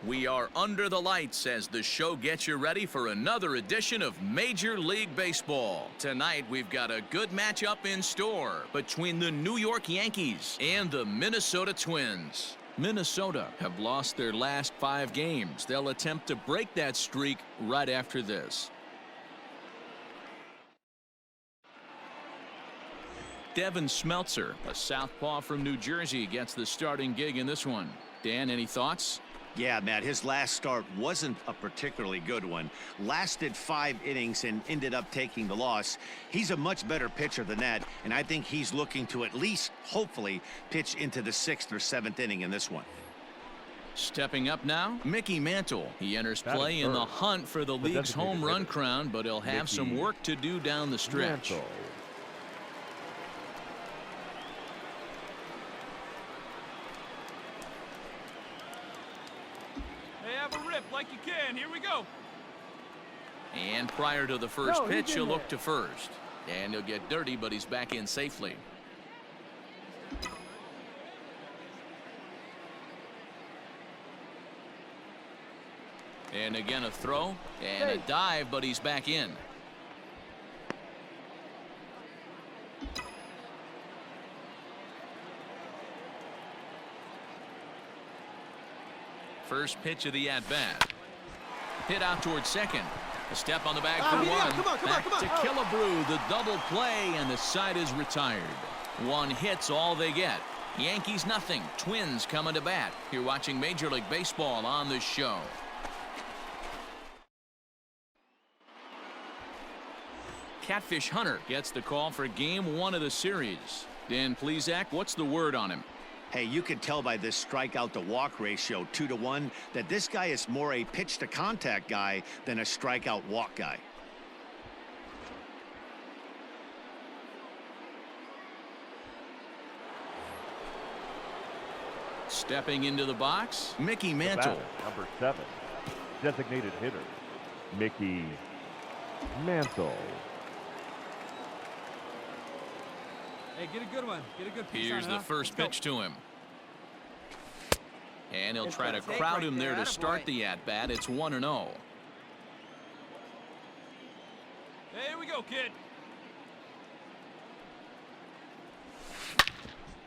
We are under the lights as the show gets you ready for another edition of Major League Baseball. Tonight, we've got a good matchup in store between the New York Yankees and the Minnesota Twins. Minnesota have lost their last 5 games. They'll attempt to break that streak right after this. Devin Smeltzer, a southpaw from New Jersey, gets the starting gig in this one. Dan, any thoughts? Yeah, Matt, his last start wasn't a particularly good one. Lasted 5 innings and ended up taking the loss. He's a much better pitcher than that, and I think he's looking to at least, hopefully, pitch into the 6th or 7th inning in this one. Stepping up now, Mickey Mantle. He enters play in the hunt for the league's home run crown, but he'll have some work to do down the stretch. Like you can. Here we go. And prior to the first pitch, he'll look to first. And he'll get dirty, but he's back in safely. And again a throw and a dive, but he's back in. First pitch of the at-bat. Hit out towards second. A step on the bag for one. Back to Killebrew, the double play, and the side is retired. 1 hit's all they get. Yankees nothing. Twins coming to bat. You're watching Major League Baseball on the show. Catfish Hunter gets the call for game 1 of the series. Dan Plesac, what's the word on him? Hey, you can tell by this strikeout to walk ratio 2-to-1 that this guy is more a pitch to contact guy than a strikeout walk guy. Stepping into the box, Mickey Mantle. Number 7, designated hitter, Mickey Mantle. Hey, get a good one. Get a good piece. Here's the first pitch to him. And he'll try to crowd him there to start the at-bat. It's 1-0. Here we go, kid.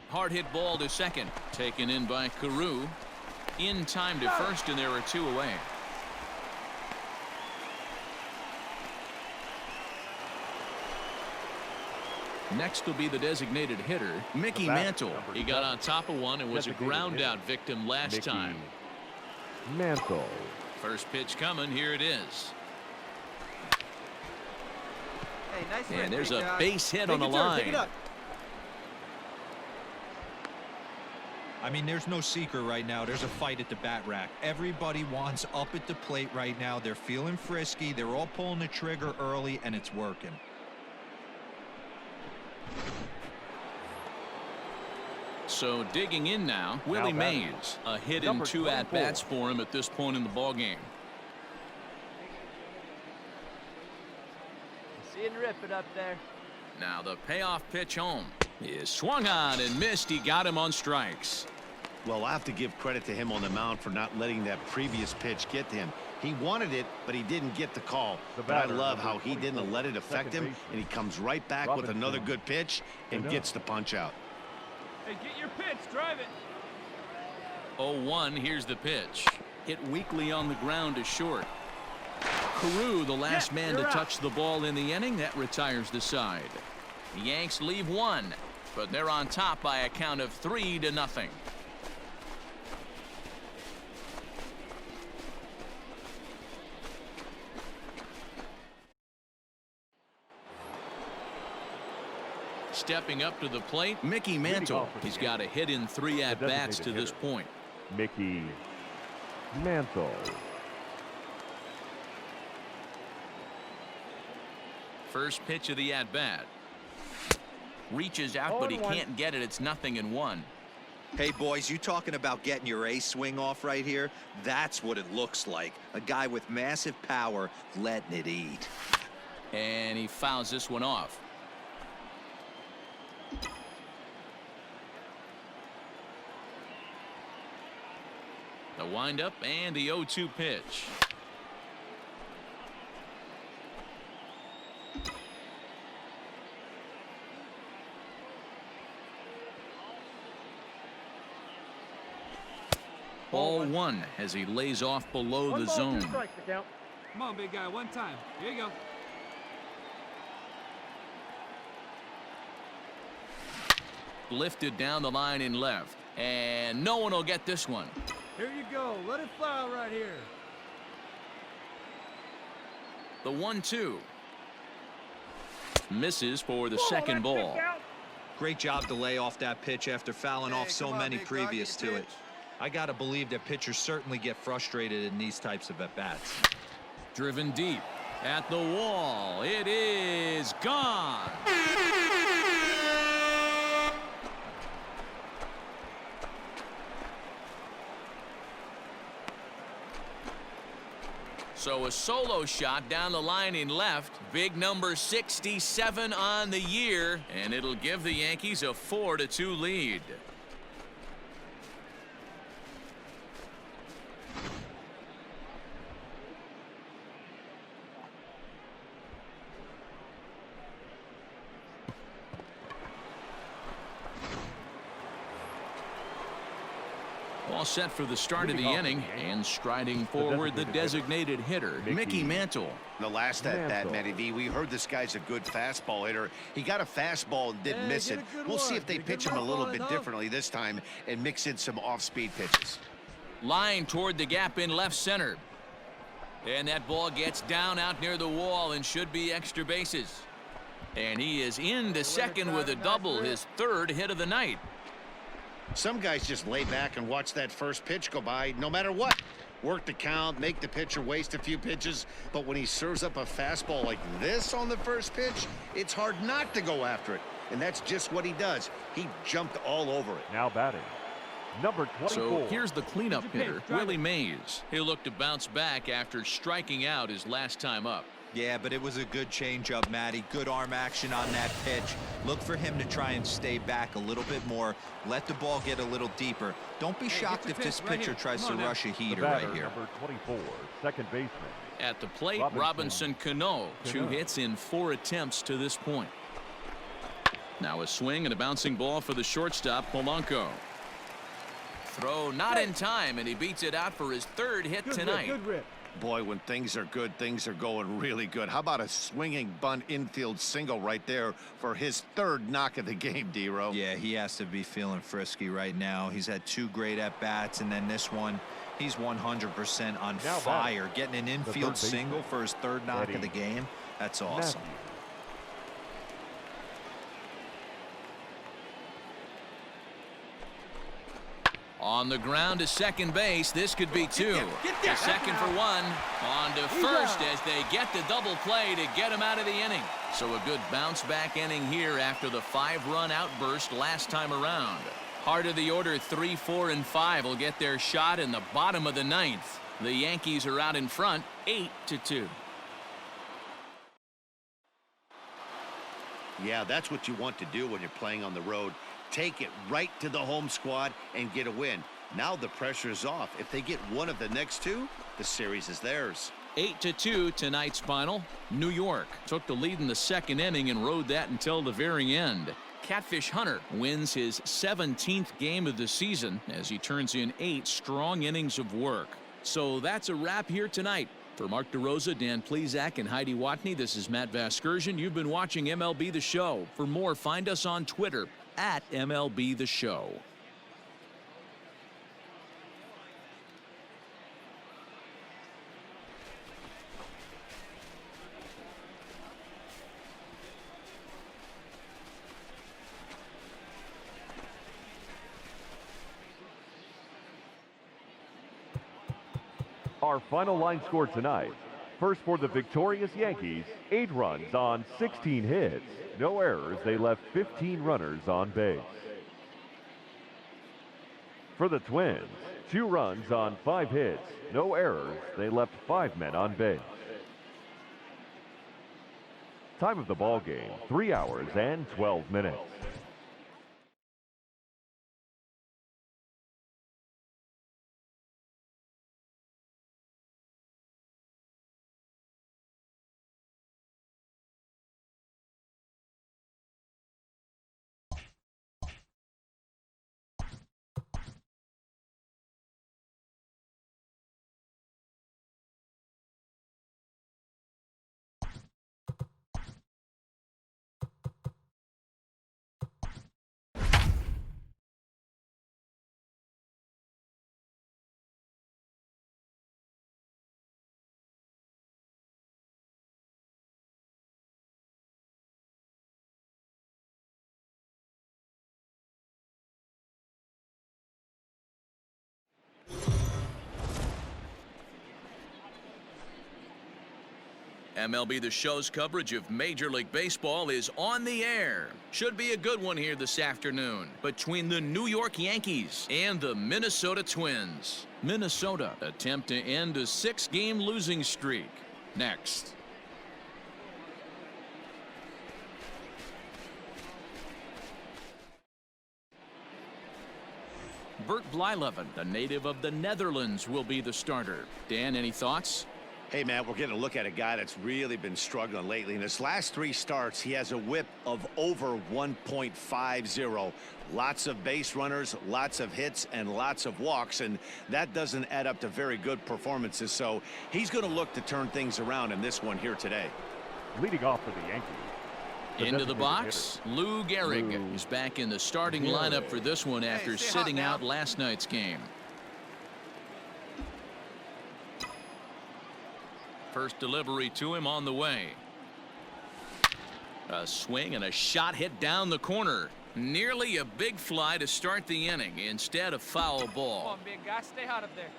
Hard hit ball to second. Taken in by Carew. In time to first, and there are 2 away. Next will be the designated hitter, Mickey Mantle. He got on top of one and was a ground out victim last time. Mantle. First pitch coming. Here it is. Hey, nice and there's a base hit on the line. I mean, there's no secret right now. There's a fight at the bat rack. Everybody wants up at the plate right now. They're feeling frisky. They're all pulling the trigger early, and it's working. So digging in now, Willie Mays. A hit in 2 at-bats for him at this point in the ballgame. Seeing rip it up there. Now the payoff pitch home is swung on and missed. He got him on strikes. Well, I have to give credit to him on the mound for not letting that previous pitch get to him. He wanted it, but he didn't get the call. But I love how he didn't let it affect him, and he comes right back with another good pitch and gets the punch out. Hey, get your pitch. Drive it. 0-1. Here's the pitch. Hit weakly on the ground to short. Carew, the last man to touch the ball in the inning. That retires the side. The Yanks leave 1, but they're on top by a count of 3-0. Stepping up to the plate, Mickey Mantle. He's got a hit in 3 at-bats to this point. Mickey Mantle. First pitch of the at-bat. Reaches out, but he can't get it. It's 0-1. Hey, boys, you talking about getting your ace swing off right here? That's what it looks like. A guy with massive power letting it eat. And he fouls this one off. The The windup and the 0-2 pitch. Ball one as he lays off below the zone. Come on, big guy, one time. Here you go. Lifted down the line in left. And no one will get this one. Here you go. Let it fly out right here. The 1-2. Misses for the second ball. Great job to lay off that pitch after fouling off so many previous to it. I got to believe that pitchers certainly get frustrated in these types of at-bats. Driven deep at the wall. It is gone. So a solo shot down the line in left. Big number 67 on the year, and it'll give the Yankees a 4-2 lead. All set for the start of the inning, and striding forward the designated hitter, Mickey Mantle. The last at bat, Matty V, we heard this guy's a good fastball hitter. He got a fastball and didn't miss it. We'll see if they pitch him a little bit differently this time and mix in some off-speed pitches. Line toward the gap in left center. And that ball gets down out near the wall and should be extra bases. And he is into second with a double, his third hit of the night. Some guys just lay back and watch that first pitch go by no matter what. Work the count, make the pitcher waste a few pitches, but when he serves up a fastball like this on the first pitch, it's hard not to go after it. And that's just what he does. He jumped all over it. Now batting, number 24. So here's the cleanup hitter, Willie Mays. He'll look to bounce back after striking out his last time up. Yeah, but it was a good changeup, Matty. Good arm action on that pitch. Look for him to try and stay back a little bit more. Let the ball get a little deeper. Don't be shocked if this pitcher tries to rush a heater right here. Number 24, second baseman. At the plate, Robinson Cano. 2 hits in 4 attempts to this point. Now a swing and a bouncing ball for the shortstop, Polanco. Throw not in time, and he beats it out for his 3rd hit tonight. Good rip. Boy, when things are good, things are going really good. How about a swinging bunt infield single right there for his 3rd knock of the game, D-Row? Yeah, he has to be feeling frisky right now. He's had 2 great at-bats, and then this one, he's 100% on fire. Getting an infield single for his 3rd knock of the game, that's awesome. On the ground to second base, this could be 2. The second for 1. On to first as they get the double play to get him out of the inning. So a good bounce back inning here after the 5-run outburst last time around. Heart of the order 3, 4, and 5 will get their shot in the bottom of the 9th. The Yankees are out in front 8-2. Yeah, that's what you want to do when you're playing on the road. Take it right to the home squad and get a win. Now the pressure is off. If they get one of the next 2, the series is theirs. 8-2 tonight's final. New York took the lead in the 2nd inning and rode that until the very end. Catfish Hunter wins his 17th game of the season as he turns in 8 strong innings of work. So that's a wrap here tonight. For Mark DeRosa, Dan Plesac, and Heidi Watney, this is Matt Vasgersian. You've been watching MLB The Show. For more, find us on Twitter at MLB The Show. Our final line score tonight. First for the victorious Yankees, 8 runs on 16 hits. No errors. They left 15 runners on base. For the Twins, 2 runs on 5 hits. No errors. They left 5 men on base. Time of the ball game, 3 hours and 12 minutes. MLB The Show's coverage of Major League Baseball is on the air. Should be a good one here this afternoon between the New York Yankees and the Minnesota Twins. Minnesota attempt to end a 6-game losing streak. Next. Bert Blyleven, the native of the Netherlands, will be the starter. Dan, any thoughts? Hey, Matt, we're getting a look at a guy that's really been struggling lately. In his last 3 starts, he has a whip of over 1.50. Lots of base runners, lots of hits, and lots of walks, and that doesn't add up to very good performances. So he's going to look to turn things around in this one here today. Leading off for the Yankees. Into the box, Lou Gehrig is back in the starting lineup for this one after sitting out last night's game. First delivery to him on the way. A swing and a shot hit down the corner. Nearly a big fly to start the inning. Instead, a foul ball. Come on, big guy. Stay hot up there.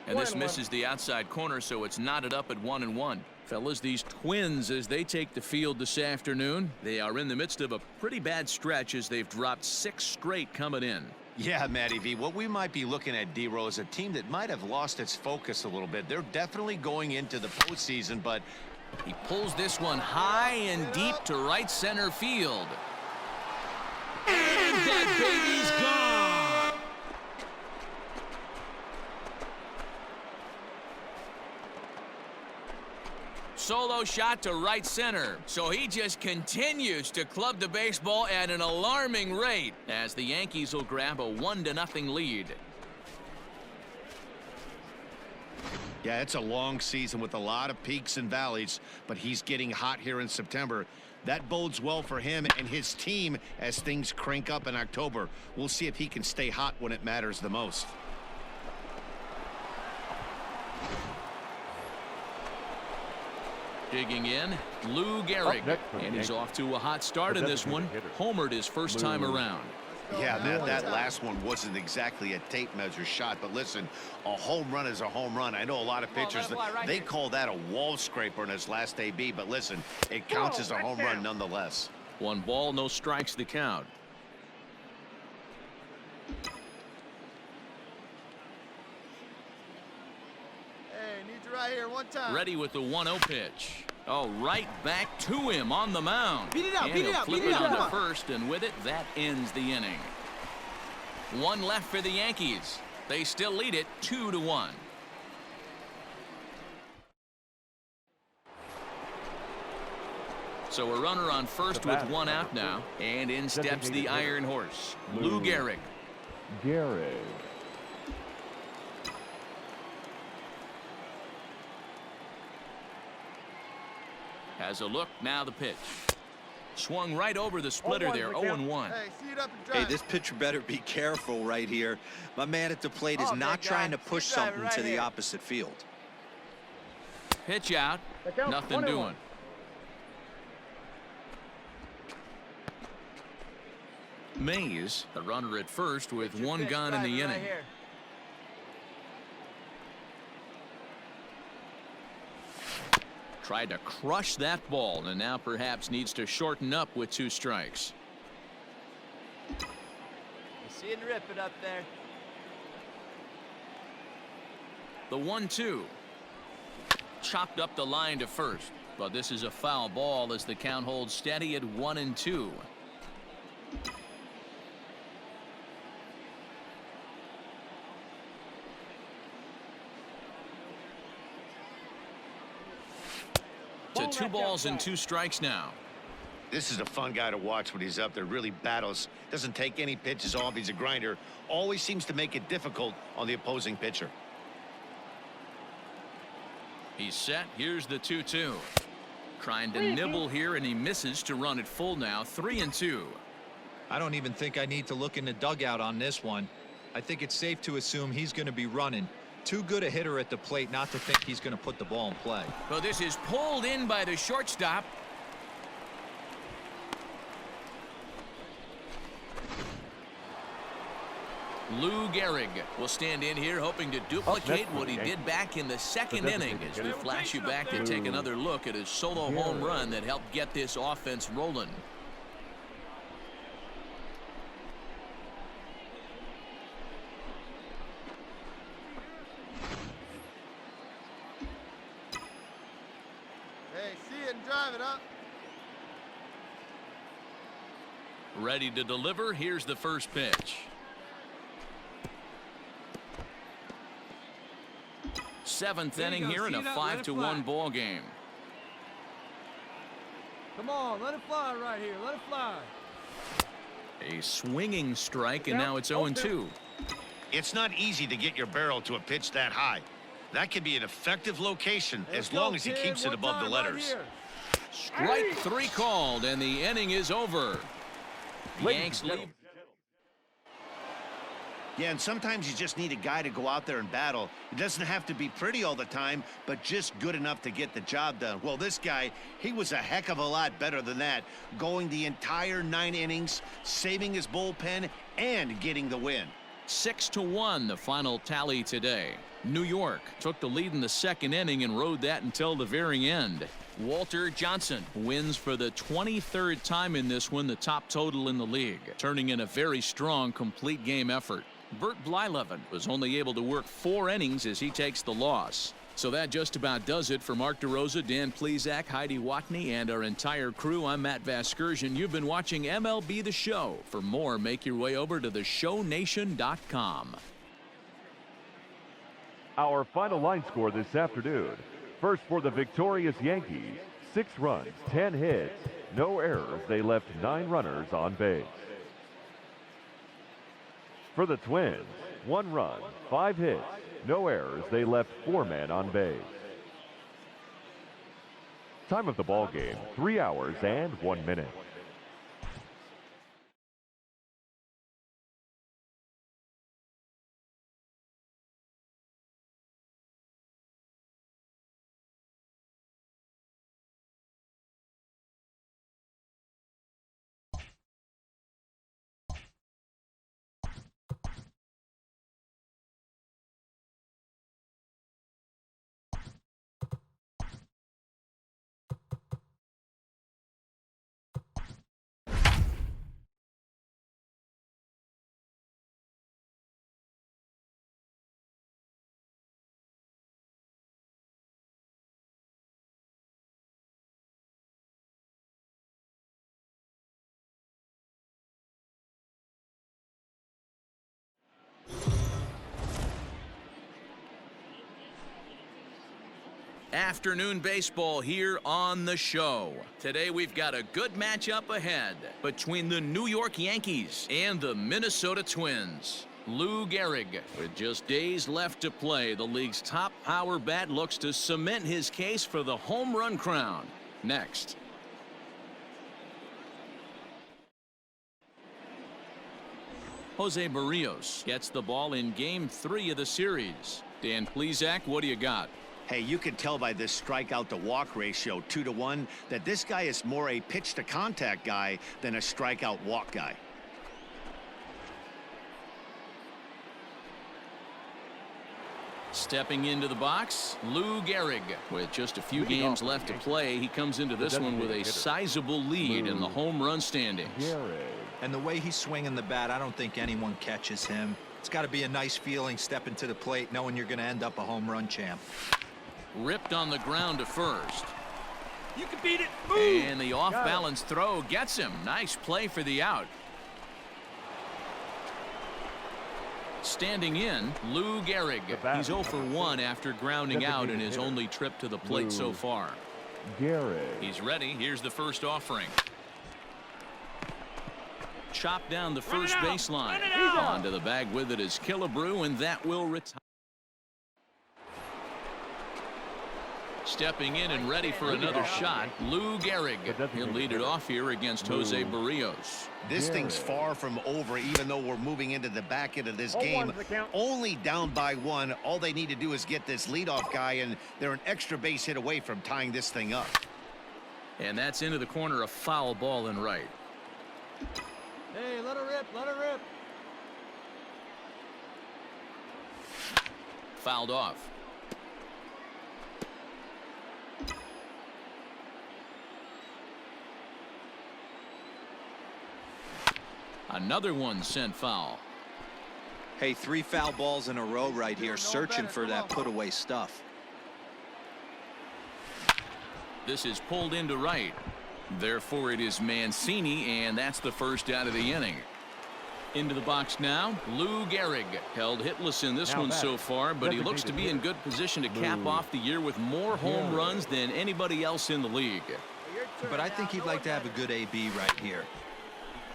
And this misses the outside corner, so it's knotted up at 1-1. Fellas, these Twins, as they take the field this afternoon, they are in the midst of a pretty bad stretch as they've dropped 6 straight coming in. Yeah, Matty V, what we might be looking at, D-Row, is a team that might have lost its focus a little bit. They're definitely going into the postseason, but he pulls this one high and deep to right center field. And that baby's gone. Solo shot to right center. So he just continues to club the baseball at an alarming rate as the Yankees will grab a 1-0 lead. yeah, it's a long season with a lot of peaks and valleys, but he's getting hot here in September. That bodes well for him and his team as things crank up in October. We'll see if he can stay hot when it matters the most. Digging in, Lou Gehrig, and he's off to a hot start in this one. Homered his first time around. Yeah, that last one wasn't exactly a tape measure shot, but listen, a home run is a home run. I know a lot of pitchers, they call that a wall scraper in his last AB, but listen, it counts as a home run nonetheless. 1 ball, no strikes the count. Hey, need you right here one time. Ready with the 1-0 pitch. Oh, right back to him on the mound. Beat it out, and beat it he'll out, flip beat it it out. onto first, and with it, that ends the inning. 1 left for the Yankees. They still lead it 2-1. So a runner on first with 1 out now, and in steps the Iron Horse, Lou Gehrig. Gehrig. Has a look, now the pitch. Swung right over the splitter there, 0-1. Hey, see it up and drive. Hey, this pitcher better be careful right here. My man at the plate is not trying to push something to the opposite field. Pitch out, nothing doing. Mays, the runner at first with 1 gone in the inning. Tried to crush that ball and now perhaps needs to shorten up with 2 strikes. You see it rip it up there. The 1-2. Chopped up the line to first, but this is a foul ball as the count holds steady at 1-2. To 2 balls and 2 strikes now. This is a fun guy to watch when he's up there. Really battles. Doesn't take any pitches off. He's a grinder. Always seems to make it difficult on the opposing pitcher. He's set. Here's the 2-2. Trying to nibble here, and he misses to run it full now. 3-2. I don't even think I need to look in the dugout on this one. I think it's safe to assume he's going to be running. Too good a hitter at the plate not to think he's going to put the ball in play. So this is pulled in by the shortstop. Lou Gehrig will stand in here hoping to duplicate what he did back in the second inning as we flash you back to take another look at his solo home run that helped get this offense rolling. Hey, see it and drive it up. Ready to deliver. Here's the first pitch. Seventh inning here in a 5-1 ball game. Come on, let it fly right here. Let it fly. A swinging strike, and now it's 0-2. It's not easy to get your barrel to a pitch that high. That can be an effective location as long as he keeps it above the letters. Strike three called, and the inning is over. Yanks lead. Yeah, and sometimes you just need a guy to go out there and battle. It doesn't have to be pretty all the time, but just good enough to get the job done. Well, this guy, he was a heck of a lot better than that, going the entire 9 innings, saving his bullpen, and getting the win. 6-1, the final tally today. New York took the lead in the second inning and rode that until the very end. Walter Johnson wins for the 23rd time in this one, the top total in the league, turning in a very strong complete game effort. Bert Blyleven was only able to work 4 innings as he takes the loss. So that just about does it for Mark DeRosa, Dan Plesac, Heidi Watney, and our entire crew. I'm Matt Vasgersian. You've been watching MLB The Show. For more, make your way over to theshownation.com. Our final line score this afternoon. First for the victorious Yankees, 6 runs, 10 hits, no errors. They left 9 runners on base. For the Twins, 1 run, 5 hits, no errors. They left 4 men on base. Time of the ball game, 3 hours and 1 minute. Afternoon baseball here on the show. Today we've got a good matchup ahead between the New York Yankees and the Minnesota Twins. Lou Gehrig, with just days left to play, the league's top power bat looks to cement his case for the home run crown. Next. Jose Barrios gets the ball in Game 3 of the series. Dan Plesac, what do you got? Hey, you can tell by this strikeout to walk ratio 2-to-1 that this guy is more a pitch to contact guy than a strikeout walk guy. Stepping into the box, Lou Gehrig. With just a few games left to play, he comes into this one with a sizable lead in the home run standings. And the way he's swinging the bat, I don't think anyone catches him. It's got to be a nice feeling stepping to the plate knowing you're going to end up a home run champ. Ripped on the ground to first. You can beat it. Move. And the off-balance throw gets him. Nice play for the out. Standing in, Lou Gehrig. He's 0 for 1 after grounding out in his only trip to the plate so far. Gehrig. He's ready. Here's the first offering. Chop down the first baseline. Onto the bag with it is Killebrew, and that will retire. Stepping in and ready for another shot, Lou Gehrig. He'll lead it off here against Jose Barrios. This thing's far from over, even though we're moving into the back end of this game. Only down by 1. All they need to do is get this leadoff guy, and they're an extra base hit away from tying this thing up. And that's into the corner, a foul ball and right. Hey, let her rip, let her rip. fouled off. Another one sent foul. Hey, 3 foul balls in a row right here, searching for that put-away stuff. This is pulled into right. Therefore, it is Mancini, and that's the first out of the inning. Into the box now, Lou Gehrig. Held hitless in this one so far, but he looks to be in good position to cap off the year with more home runs than anybody else in the league. But I think he'd like to have a good AB right here.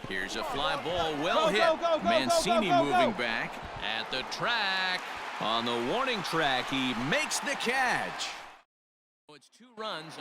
Here's a fly ball, well hit. Mancini moving back at the track. On the warning track, he makes the catch. It's 2 runs.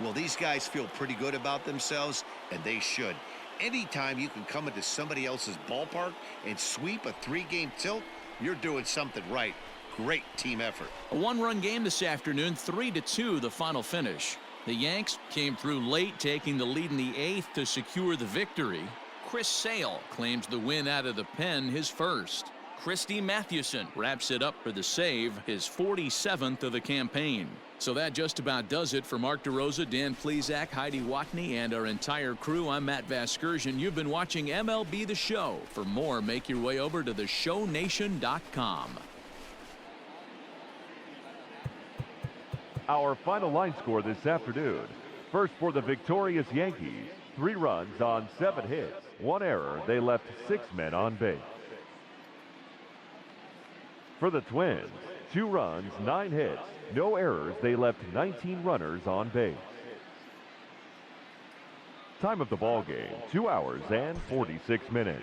Well, these guys feel pretty good about themselves, and they should. Anytime you can come into somebody else's ballpark and sweep a 3-game tilt, you're doing something right. Great team effort. A 1-run game this afternoon, 3-2 the final finish. The Yanks came through late, taking the lead in the 8th to secure the victory. Chris Sale claims the win out of the pen, his first. Christy Mathewson wraps it up for the save, his 47th of the campaign. So that just about does it for Mark DeRosa, Dan Plesac, Heidi Watney, and our entire crew. I'm Matt Vasgersian. You've been watching MLB The Show. For more, make your way over to theshownation.com. Our final line score this afternoon. First for the victorious Yankees, 3 runs on 7 hits, 1 error. They left 6 men on base. For the Twins, 2 runs, 9 hits, no errors. They left 19 runners on base. Time of the ball game, 2 hours and 46 minutes.